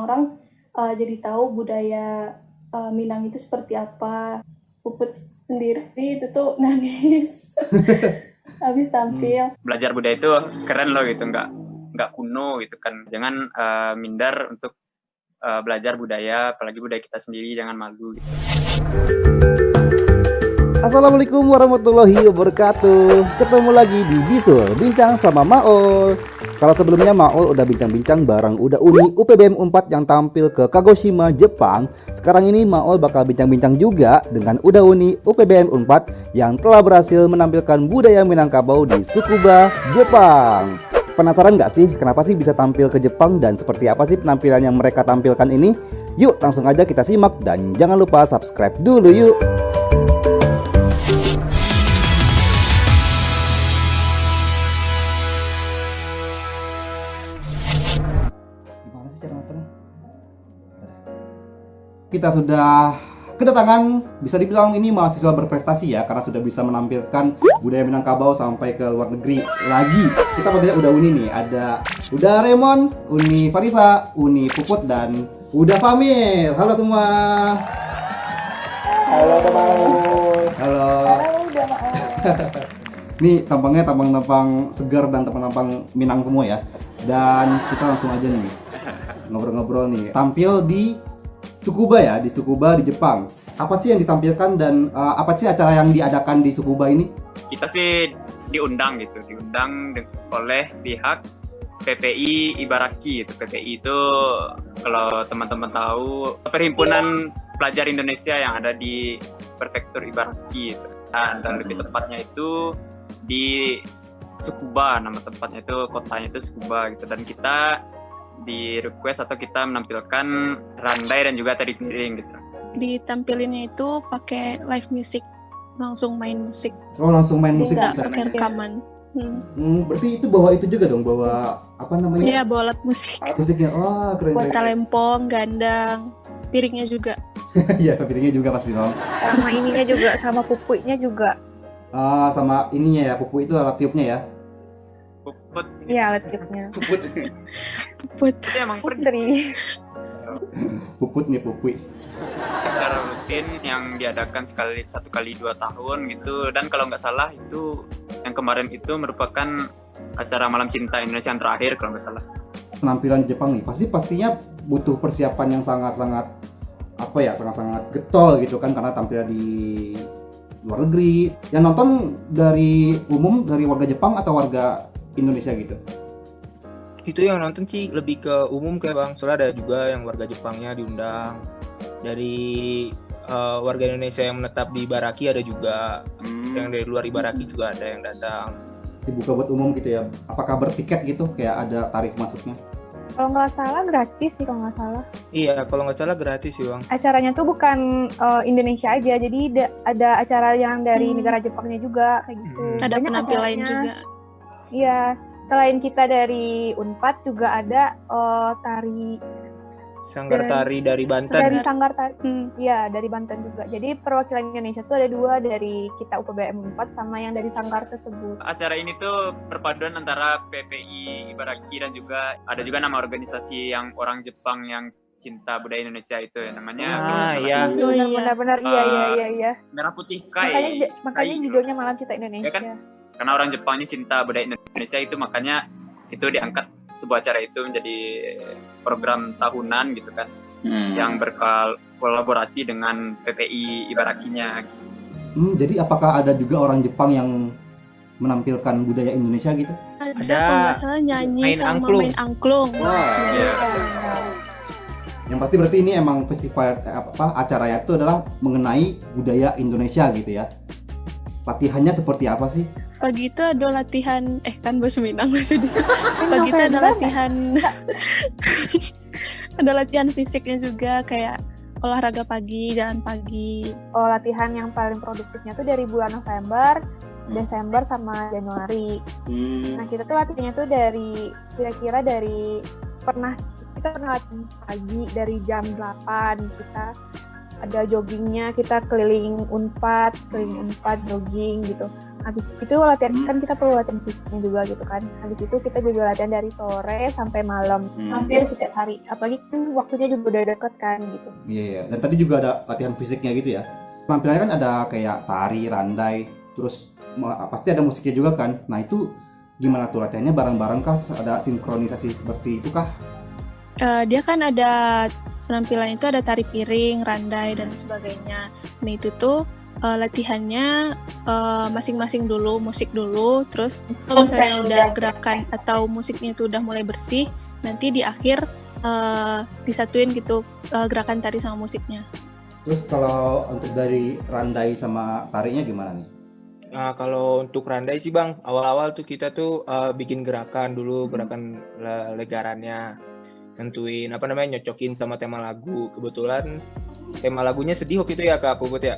orang-orang jadi tahu budaya Minang itu seperti apa. Puput sendiri itu tuh nangis habis tampil. Belajar budaya itu keren loh gitu, nggak kuno gitu kan. Jangan minder untuk belajar budaya, apalagi budaya kita sendiri, jangan malu gitu. Assalamualaikum warahmatullahi wabarakatuh. Ketemu lagi di Bisul Bincang sama Maol. Kalau sebelumnya Maol udah bincang-bincang bareng Uda Uni UPBM 4 yang tampil ke Kagoshima, Jepang. Sekarang ini Maol bakal bincang-bincang juga dengan Uda Uni UPBM 4 yang telah berhasil menampilkan budaya Minangkabau di Tsukuba, Jepang. Penasaran nggak sih kenapa sih bisa tampil ke Jepang dan seperti apa sih penampilan yang mereka tampilkan ini? Yuk langsung aja kita simak dan jangan lupa subscribe dulu yuk. Kita sudah kedatangan, bisa dibilang ini mahasiswa berprestasi ya, karena sudah bisa menampilkan budaya Minangkabau sampai ke luar negeri lagi. Kita panggilnya Uda Uni nih, ada Uda Raymond, Uni Farisa, Uni Puput, dan Uda Famil. Halo semua. Halo teman-teman. Halo. Nih tampangnya tampang segar dan tampang Minang semua ya. Dan kita langsung aja nih ngobrol-ngobrol nih. Tampil di Tsukuba ya, di Tsukuba di Jepang. Apa sih yang ditampilkan dan apa sih acara yang diadakan di Tsukuba ini? Kita sih diundang oleh pihak PPI Ibaraki gitu. PPI itu kalau teman-teman tahu perhimpunan pelajar Indonesia yang ada di prefektur Ibaraki gitu. Dan lebih tepatnya itu di Tsukuba, nama tempatnya itu, kotanya itu Tsukuba gitu. Dan kita di request atau kita menampilkan randai dan juga tari piring gitu. Ditampilinnya itu pakai live music, langsung main musik. Oh, langsung main musik nggak bisa. pakai rekaman. Berarti itu bawa itu juga dong, bawa apa namanya? Iya, bawa alat musik. Musiknya, oh keren. Buat talempong, gandang, piringnya juga. Iya, piringnya juga pasti dong. Sama ininya juga, sama pupuinya juga. Sama ininya ya, pupu itu alat tiupnya ya. Puput. Iya, alat tiupnya. Puput. Put. Itu emang Putri. Puput nih, pupui. Acara rutin yang diadakan satu kali 2 tahun gitu. Dan kalau nggak salah itu yang kemarin itu merupakan acara Malam Cinta Indonesia yang terakhir kalau nggak salah. Penampilan di Jepang nih pastinya butuh persiapan yang sangat-sangat sangat-sangat getol gitu kan, karena tampil di luar negeri. Yang nonton dari warga Jepang atau warga Indonesia gitu? Itu yang nonton sih lebih ke umum kayak Bang, soalnya ada juga yang warga Jepangnya diundang. Dari warga Indonesia yang menetap di Ibaraki ada juga, yang dari luar Ibaraki juga ada yang datang. Dibuka buat umum gitu ya? Apakah bertiket gitu, kayak ada tarif masuknya? Kalau nggak salah gratis sih, kalau nggak salah. Iya, kalau nggak salah gratis sih Bang. Acaranya tuh bukan Indonesia aja, jadi ada acara yang dari negara Jepangnya juga kayak gitu. Ada Banyak penampilan lain acaranya. juga. Iya, selain kita dari Unpad juga ada tari Sanggar tari dari Banten. dari Sanggar Tari. Iya, dari Banten juga. Jadi perwakilan Indonesia tuh ada 2, dari kita UPBM 4 sama yang dari Sanggar tersebut. Acara ini tuh perpaduan antara PPI Ibaraki dan juga ada juga nama organisasi yang orang Jepang yang cinta budaya Indonesia itu ya, namanya Iya. Oh, iya. Benar-benar iya. Merah Putih Kai. Makanya judulnya Malam Cinta Indonesia. Ya kan? Karena orang Jepangnya cinta budaya Indonesia itu, makanya itu diangkat sebuah acara itu menjadi program tahunan gitu kan, yang berkolaborasi dengan PPI Ibarakinya. Jadi apakah ada juga orang Jepang yang menampilkan budaya Indonesia gitu? Ada, Ada. kalau nggak salah nyanyi Main sama angklung. main angklung. Iya. Yang pasti berarti ini emang festival acaranya itu adalah mengenai budaya Indonesia gitu ya. Latihannya seperti apa sih? Pagi itu ada latihan, kan bahasa Minang maksudnya. Pagi itu ada latihan, ada latihan fisiknya juga, kayak olahraga pagi, jalan pagi. Latihan yang paling produktifnya tuh dari bulan November, Desember sama Januari. Nah, kita tuh latihannya tuh kira-kira dari kita pernah latihan pagi dari jam 8, kita ada joggingnya, kita keliling Unpad jogging gitu. habis itu latihan kan kita perlu latihan fisiknya juga gitu kan. Habis itu kita juga latihan dari sore sampai malam, hampir setiap hari. Apalagi kan waktunya juga udah deket kan gitu. Iya. Dan tadi juga ada latihan fisiknya gitu ya. Penampilannya kan ada kayak tari, randai, terus pasti ada musiknya juga kan. Nah itu gimana tuh latihannya bareng-bareng kah? Terus ada sinkronisasi seperti itu kah? Dia kan ada penampilan itu ada tari piring, randai dan sebagainya. Nah itu tuh latihannya masing-masing dulu, musik dulu, terus kalau misalnya udah gerakan atau musiknya itu udah mulai bersih, nanti di akhir disatuin gitu gerakan tari sama musiknya. Terus kalau untuk dari randai sama tarinya gimana nih? Nah, kalau untuk randai sih Bang, awal-awal tuh kita tuh bikin gerakan dulu, gerakan legarannya, nentuin nyocokin sama tema lagu. Kebetulan tema lagunya sedih waktu itu ya Kak Puput ya.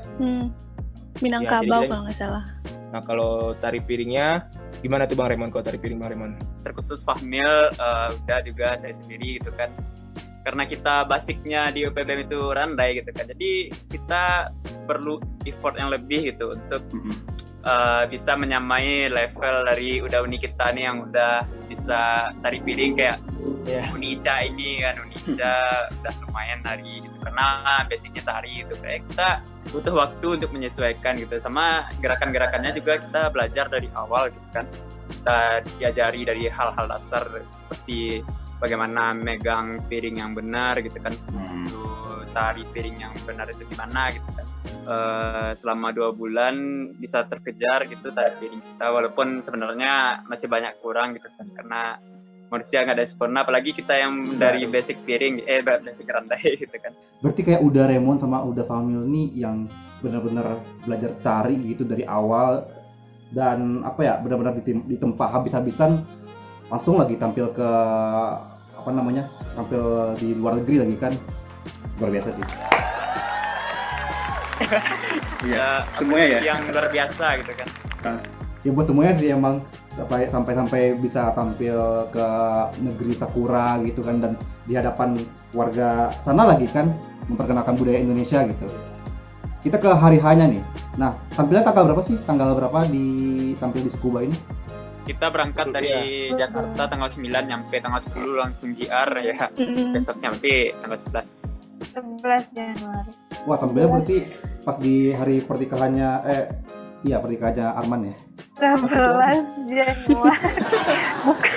Minangkabau jadi kalau nggak salah. Nah kalau tari piringnya gimana tuh Bang Raymond? Kalau tari piring Bang Raymond? Terkhusus Fahmil udah juga saya sendiri gitu kan. Karena kita basicnya di UPBM itu randai gitu kan. Jadi kita perlu effort yang lebih gitu untuk bisa menyamai level dari uni kita nih yang udah bisa tari piring kayak Uni Ica ini kan. Uni Ica udah lumayan tari gitu karena basicnya tari gitu, kayak kita butuh waktu untuk menyesuaikan gitu, sama gerakan-gerakannya juga kita belajar dari awal gitu kan. Kita diajari dari hal-hal dasar seperti bagaimana megang piring yang benar gitu kan, tari piring yang benar itu gimana gitu kan. Selama 2 bulan bisa terkejar gitu tari piring kita, walaupun sebenarnya masih banyak kurang gitu kan, karena manusia nggak ada sempurna, apalagi kita yang dari basic piring, basic randai gitu kan. Berarti kayak udah Raymond sama udah Fahmil nih yang benar-benar belajar tari gitu dari awal, dan benar-benar ditempa habis-habisan, langsung lagi tampil ke tampil di luar negeri lagi kan. Luar biasa sih. Ya, semuanya ya yang luar biasa gitu kan. Ya buat semuanya sih emang sampai bisa tampil ke negeri Sakura gitu kan, dan di hadapan warga sana lagi kan, memperkenalkan budaya Indonesia gitu. Kita ke hari H-nya nih. Nah, tampilnya tanggal berapa sih? Tanggal berapa tampil di Tsukuba ini? Kita berangkat dari Jakarta tanggal 9, nyampe tanggal 10 langsung JR ya. Besoknya berarti tanggal 11 Januari. Wah, tampilnya berarti pas di hari pernikahannya pernikahannya Arman ya? 11 Januari. Bukan.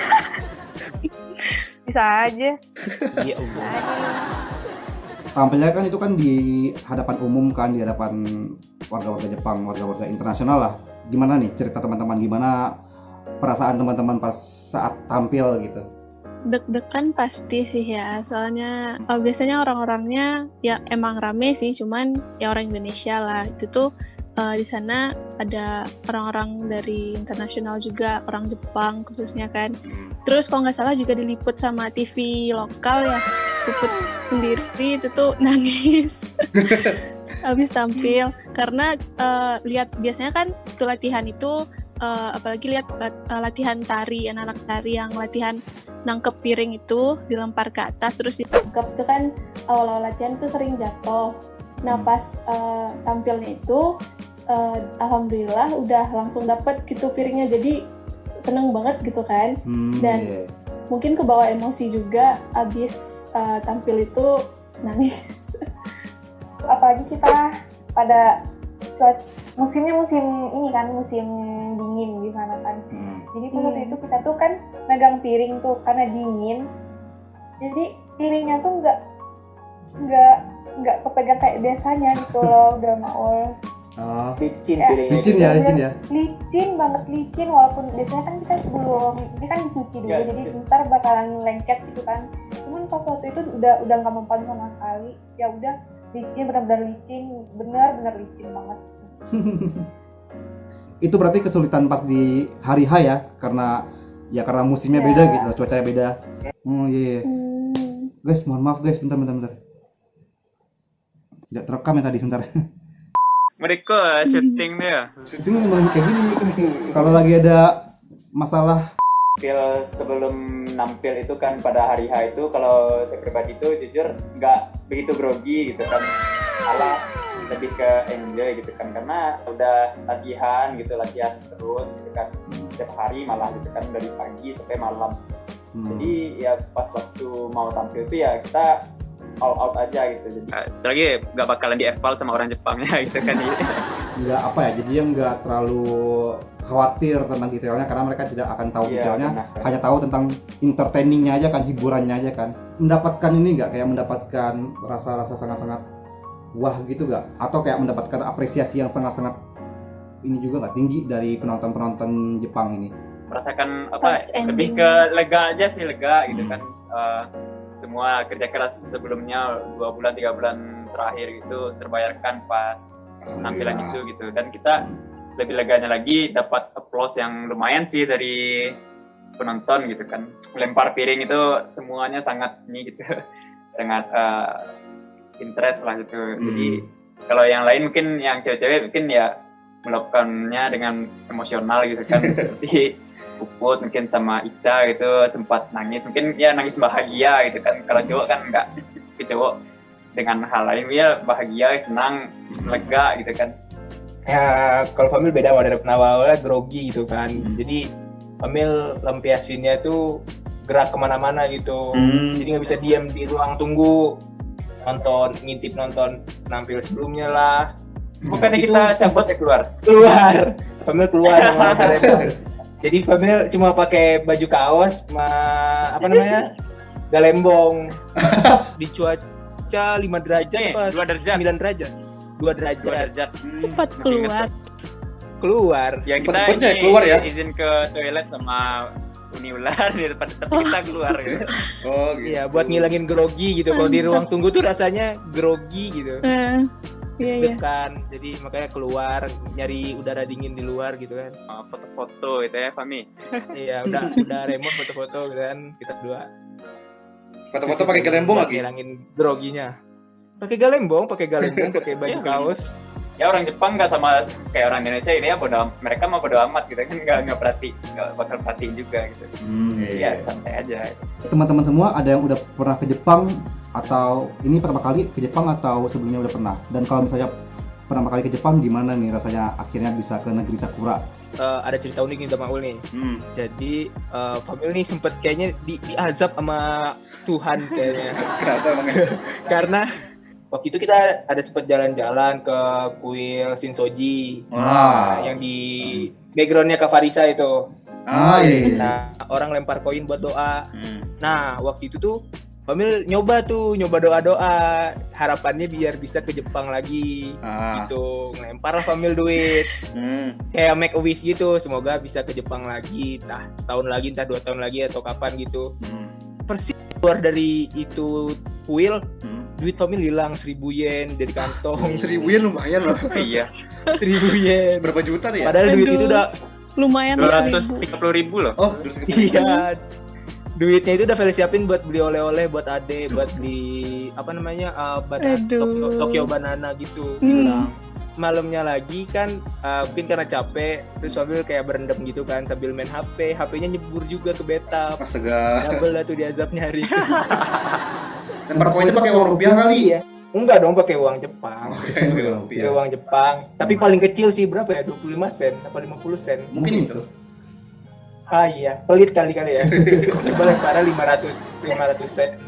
Bisa aja. Iya Allah. Tampilnya kan itu kan di hadapan umum kan, di hadapan warga-warga Jepang, warga-warga internasional lah. Gimana nih cerita teman-teman, gimana perasaan teman-teman pas saat tampil gitu? Deg-degan pasti sih ya, soalnya biasanya orang-orangnya ya emang rame sih, cuman ya orang Indonesia lah. Itu tuh di sana ada orang-orang dari internasional juga, orang Jepang khususnya kan. Terus kalau nggak salah juga diliput sama TV lokal ya, Puput sendiri itu tuh nangis habis tampil karena lihat biasanya kan itu latihan itu apalagi lihat latihan tari, anak-anak tari yang latihan nangkep piring itu dilempar ke atas terus Ditangkap itu kan awal-awal latihan tuh sering jatuh. Nah pas tampilnya itu alhamdulillah udah langsung dapet gitu piringnya, jadi seneng banget gitu kan. Dan mungkin kebawa emosi juga abis tampil itu nangis. Apalagi kita pada musimnya musim ini kan, musim dingin di sana kan. Jadi waktu itu kita tuh kan megang piring tuh karena dingin. Jadi piringnya tuh nggak kepegang kayak biasanya gitu loh, udah maul. Licin Licin ya. Licin banget, licin, walaupun biasanya kan kita sebelum ini kan dicuci dulu, jadi ntar bakalan lengket gitu kan. Cuman pas waktu itu udah nggak mempan sama sekali. Ya udah licin, benar-benar licin banget. Itu berarti kesulitan pas di hari H ya, karena musimnya beda gitu, cuacanya beda. Oh iya. Guys, mohon maaf guys, bentar. Tidak terekam ya tadi, bentar. Mereka syuting dia. Syuting memang kayak gini. Kalau lagi ada masalah Sebelum nampil itu kan pada hari H itu, kalau saya pribadi itu jujur nggak begitu grogi gitu kan. lebih ke enjoy gitu kan, karena udah latihan terus gitu kan setiap hari malah gitu kan dari pagi sampai malam. Jadi ya pas waktu mau tampil itu ya kita all out aja gitu. Jadi setelah lagi nggak bakalan dieval sama orang Jepangnya gitu kan. Nggak apa ya, jadi yang nggak terlalu khawatir tentang detailnya karena mereka tidak akan tahu detailnya, hanya tahu tentang entertainingnya aja kan, hiburannya aja kan. Mendapatkan ini nggak kayak mendapatkan rasa-rasa sangat-sangat wah gitu nggak? Atau kayak mendapatkan apresiasi yang sangat-sangat ini juga nggak tinggi dari penonton-penonton Jepang ini? Merasakan apa? Lebih ke lega aja sih, lega gitu kan. Semua kerja keras sebelumnya 2 bulan 3 bulan terakhir itu terbayarkan pas penampilan itu gitu, dan kita lebih leganya lagi dapat applause yang lumayan sih dari penonton gitu kan. Lempar piring itu semuanya sangat ini gitu sangat interest lah gitu. Jadi kalau yang lain mungkin yang cewek-cewek mungkin ya melakukannya dengan emosional gitu kan seperti Puput mungkin sama Ica gitu sempat nangis, mungkin ya nangis bahagia gitu kan. Kalau cowok kan enggak, cowok dengan hal lain ya bahagia, senang, lega gitu kan. Ya kalau Famil beda dari awalnya grogi gitu kan. Jadi Famil lampiasinnya tuh gerak kemana-mana gitu. Jadi nggak bisa diam di ruang tunggu, ngintip nonton penampil sebelumnya lah. Bukannya kita cabut ya keluar Famil keluar sama Remon. Jadi Famil cuma pakai baju kaos sama galembong di cuaca 5 derajat apa 2 derajat 9 derajat 2 derajat. Cepat keluar Ya kita keluar ya, izin ke toilet sama Uni Ular di depan, tapi kita keluar gitu. Oh gitu. Iya, buat ngilangin grogi gitu. Kalau di ruang tunggu tuh rasanya grogi gitu. Iya. Kan, jadi makanya keluar nyari udara dingin di luar gitu kan. Foto-foto itu ya, Fami. Iya, udah remote foto-foto gitu kan kita berdua. Foto-foto pakai galembong lagi. Ngilangin groginya. Pakai galembong, pakai baju kaos. Ya orang Jepang nggak sama kayak orang Indonesia ini ya, mereka mah bodo amat gitu kan, nggak bakal perhatiin juga gitu. Ya santai aja. Teman-teman semua ada yang udah pernah ke Jepang atau ini pertama kali ke Jepang atau sebelumnya udah pernah? Dan kalau misalnya pertama kali ke Jepang gimana nih rasanya akhirnya bisa ke negeri Sakura? Ada cerita unik nih sama Ul nih. Jadi Famil nih sempet kayaknya diazab sama Tuhan kayaknya. Kenapa emangnya? Karena waktu itu kita ada sempat jalan-jalan ke kuil Shinsoji, yang di backgroundnya Kak Farisa itu. Iya. Nah, orang lempar koin buat doa. Nah, waktu itu tuh Famil nyoba doa-doa, harapannya biar bisa ke Jepang lagi. Gitu, ngelempar lah Famil duit. Kayak make a wish gitu, semoga bisa ke Jepang lagi, entah setahun lagi, entah 2 tahun lagi atau kapan gitu. Persis keluar dari itu kuil, duit Famil hilang 1.000 yen dari kantong. 1.000 yen lumayan loh. Iya. 1.000 yen. Berapa juta tuh ya? Padahal duit itu udah lumayan 230.000 loh. Oh, iya. Duitnya itu udah Feli siapin buat beli oleh-oleh buat Ade, buat beli Tokyo banana gitu. Hilang. Malamnya lagi kan mungkin karena capek, terus Famil kayak berendam gitu kan sambil main HP, HP-nya nyebur juga ke bathtub. Astaga. Double lah tuh diazabnya hari itu. Lempar koinnya pakai uang rupiah kali ya? Enggak dong, pakai uang Jepang. Pakai uang Jepang. Tapi paling kecil sih berapa ya? 25 sen apa 50 sen? Mungkin itu. Iya, pelit kali ya. Coba lemparan 500 sen.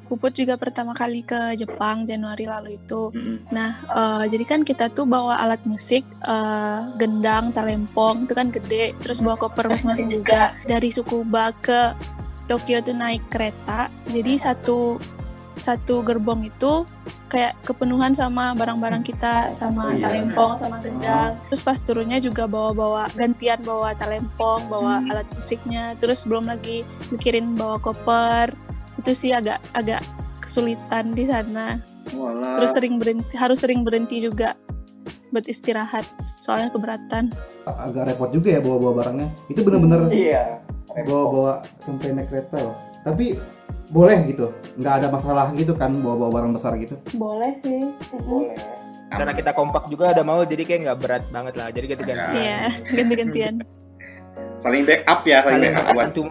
Puput juga pertama kali ke Jepang Januari lalu itu. Nah, jadi kan kita tuh bawa alat musik, gendang, talempong, itu kan gede. Terus bawa koper masing-masing juga. Dari Tsukuba ke Tokyo tuh naik kereta. Jadi satu gerbong itu kayak kepenuhan sama barang-barang kita, sama talempong, sama gendang. Terus pas turunnya juga gantian bawa talempong, bawa alat musiknya. Terus belum lagi mikirin bawa koper. Itu sih agak kesulitan di sana. Walah. Terus harus sering berhenti juga buat istirahat, soalnya keberatan. Agak repot juga ya bawa barangnya. Itu benar-benar Iya. bawa sampai naik kereta loh. Tapi boleh gitu, nggak ada masalah gitu kan bawa barang besar gitu? Boleh sih. Boleh. Karena kita kompak juga ada mau, jadi kayak nggak berat banget lah. Jadi ganti-gantian. Iya, ganti-gantian. Saling backup ya, saling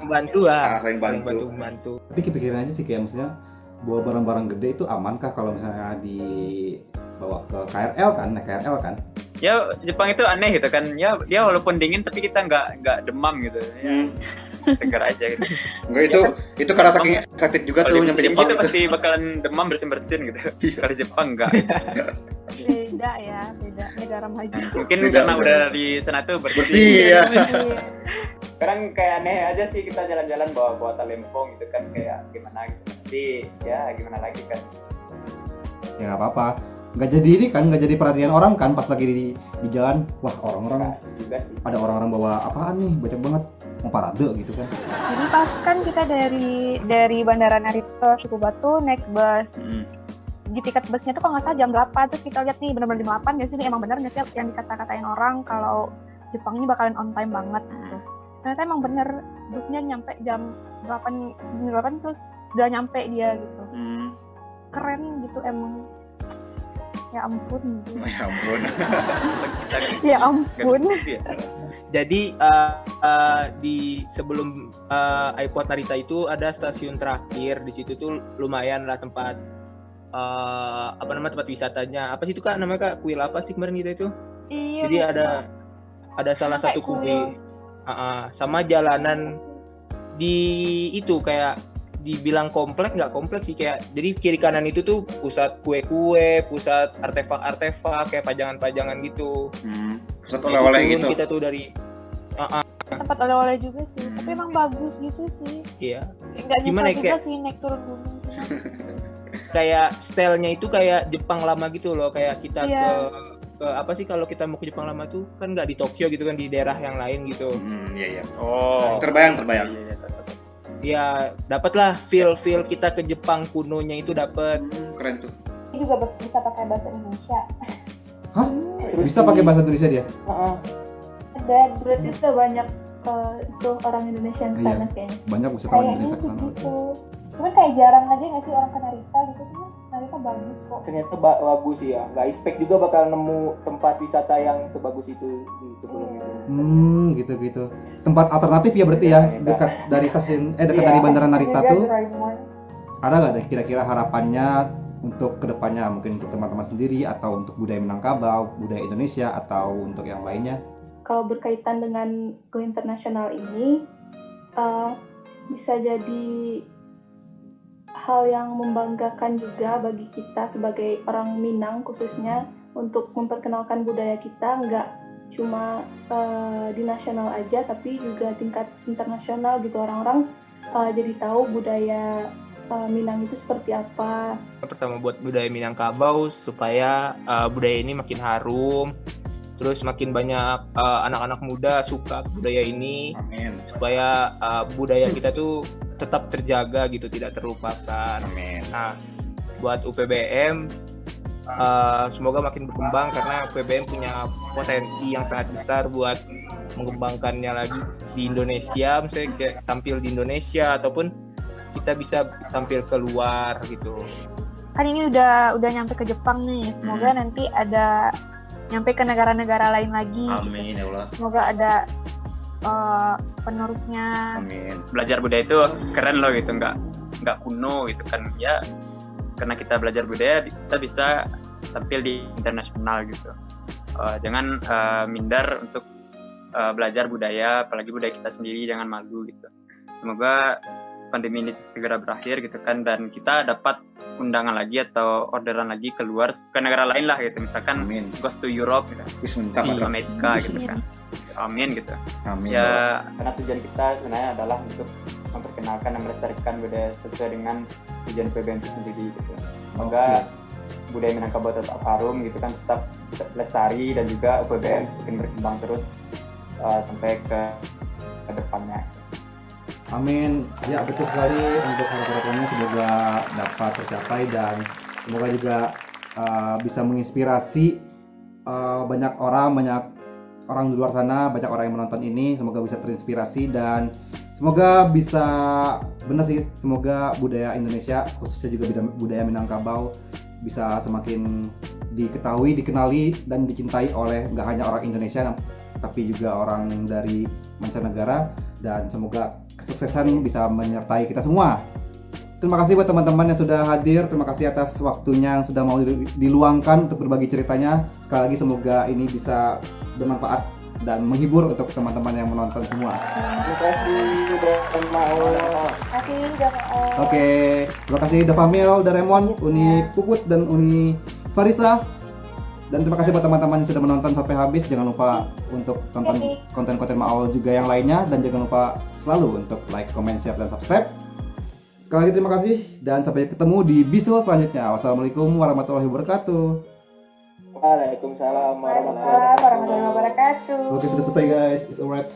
bantu lah. Saling bantu. Tapi kepikiran aja sih kayak maksudnya bawa barang-barang gede itu amankah kalau misalnya di bawa ke KRL kan, naik KRL kan. Ya Jepang itu aneh gitu kan, ya dia walaupun dingin tapi kita nggak demam gitu ya, segar aja gitu. Enggak, itu karena saking sakit juga Kalau tuh di nyampe musim Jepang gitu pasti bakalan demam bersin-bersin gitu. Kalau Jepang enggak. Beda ya, beda negara maju. Mungkin Beda, karena beda. udah di sana tuh bersih bersih. ya. Iya. Sekarang kayak aneh aja sih kita jalan-jalan bawa talempong gitu kan, kayak gimana gitu. Tapi ya gimana lagi kan. Ya nggak apa-apa, nggak jadi ini kan, nggak jadi perhatian orang kan pas lagi di jalan. Wah, orang-orang Juga sih. ada orang-orang bawa apaan nih, banyak banget, mau parade gitu kan. Jadi pas kan kita dari Bandara Narita Suku Batu naik bus. Di tiket busnya tuh kalau nggak salah jam 8, terus kita lihat nih benar-benar jam 8 nggak sih, ini emang benar nggak sih yang dikata-katain orang kalau Jepang ini bakalan on time banget gitu. Ternyata emang bener, busnya nyampe jam 8 terus udah nyampe dia gitu. Keren gitu emang. Ya ampun. Ya ampun. Ya ampun. Jadi di sebelum airport Narita itu ada stasiun terakhir. Di situ tuh lumayan lah tempat tempat wisatanya. Apa sih itu Kak namanya Kak? Kuil apa sih kemarin kita itu? Iya. Jadi ada salah satu kuil. Sama jalanan di itu kayak dibilang kompleks, nggak kompleks sih, kayak jadi kiri kanan itu tuh pusat kue-kue, pusat artefak-artefak kayak pajangan-pajangan gitu. Pusat oleh-oleh Turun gitu. Kita tuh dari Tempat oleh-oleh juga sih, tapi emang bagus gitu sih. iya Nggak Gimana nyesel ya, juga kayak- sih naik turun gunung. kayak stylenya itu kayak Jepang lama gitu loh, kayak kita Iya. ke apa sih kalau kita mau ke Jepang lama tuh kan nggak di Tokyo gitu kan, di daerah yang lain gitu. Iya. Oh. Terbayang. Iya, tetap. Ya dapatlah feel kita ke Jepang kunonya itu dapet. Keren tuh. Ini juga bisa pakai bahasa Indonesia. Hah? Terus Bisa pakai bahasa Indonesia dia? Dan Berarti udah banyak tuh orang Indonesia yang kesana kayaknya. Banyak wisatawan kayaknya Indonesia sih ke sana. gitu. Cuman kayak jarang aja nggak sih orang ke Narita gitu, cuman Narita bagus kok. Ternyata bagus ya, nggak expect juga bakal nemu tempat wisata yang sebagus itu di sebelum itu. Gitu. Tempat alternatif ya berarti ya, dekat dari stasiun dekat dari Bandara Narita Juga tuh. Doraemon. Ada nggak deh kira-kira harapannya untuk kedepannya, mungkin untuk teman-teman sendiri atau untuk budaya Minangkabau, budaya Indonesia atau untuk yang lainnya? Kalau berkaitan dengan go internasional ini, bisa jadi hal yang membanggakan juga bagi kita sebagai orang Minang khususnya, untuk memperkenalkan budaya kita nggak cuma di nasional aja tapi juga tingkat internasional gitu. Orang-orang jadi tahu budaya Minang itu seperti apa. Pertama buat budaya Minangkabau supaya budaya ini makin harum, terus makin banyak anak-anak muda suka budaya ini, Amin. supaya budaya kita tuh tetap terjaga gitu, tidak terlupakan. Amin. Nah, buat UPBM semoga makin berkembang, karena UPBM punya potensi yang sangat besar buat mengembangkannya lagi di Indonesia, misalnya kayak tampil di Indonesia ataupun kita bisa tampil keluar gitu. Kan ini udah nyampe ke Jepang nih, semoga nanti ada nyampe ke negara-negara lain lagi. Amin ya Allah. Semoga ada penerusnya. Amin. Belajar budaya itu keren loh gitu, nggak kuno gitu kan ya, karena kita belajar budaya kita bisa tampil di internasional gitu. Jangan minder untuk belajar budaya, apalagi budaya kita sendiri, jangan malu gitu. Semoga pandemi ini segera berakhir gitu kan, dan kita dapat undangan lagi atau orderan lagi keluar ke negara lain lah gitu, misalkan Amin. goes to Europe gitu, Wis mantap. ke mantap. Amerika gitu kan. Amin gitu. Amin. Ya, karena tujuan kita sebenarnya adalah untuk memperkenalkan dan melestarikan budaya sesuai dengan tujuan PBM itu sendiri gitu. Semoga budaya Minangkabau tetap harum gitu kan, tetap lestari, dan juga UPBM semakin berkembang terus sampai ke depannya. Amin. Ya betul sekali, untuk harapan-harapannya semoga dapat tercapai, dan semoga juga bisa menginspirasi banyak orang di luar sana, banyak orang yang menonton ini, semoga bisa terinspirasi, dan semoga bisa benar sih, semoga budaya Indonesia khususnya juga budaya Minangkabau bisa semakin diketahui, dikenali, dan dicintai oleh nggak hanya orang Indonesia tapi juga orang dari mancanegara, dan semoga kesuksesan bisa menyertai kita semua. Terima kasih buat teman-teman yang sudah hadir. Terima kasih atas waktunya yang sudah mau diluangkan untuk berbagi ceritanya. Sekali lagi semoga ini bisa bermanfaat dan menghibur untuk teman-teman yang menonton semua. Terima kasih udah mau. Oke, terima kasih Davamil, Daremon, Uni Puput dan Uni Farisa. Dan terima kasih buat teman-teman yang sudah menonton sampai habis. Jangan lupa untuk tonton konten-konten Maol juga yang lainnya, dan jangan lupa selalu untuk like, comment, share, dan subscribe. Sekali lagi terima kasih dan sampai ketemu di bisul selanjutnya. Wassalamualaikum warahmatullahi wabarakatuh. Waalaikumsalam warahmatullahi wabarakatuh. Oke, sudah selesai guys. It's a wrap.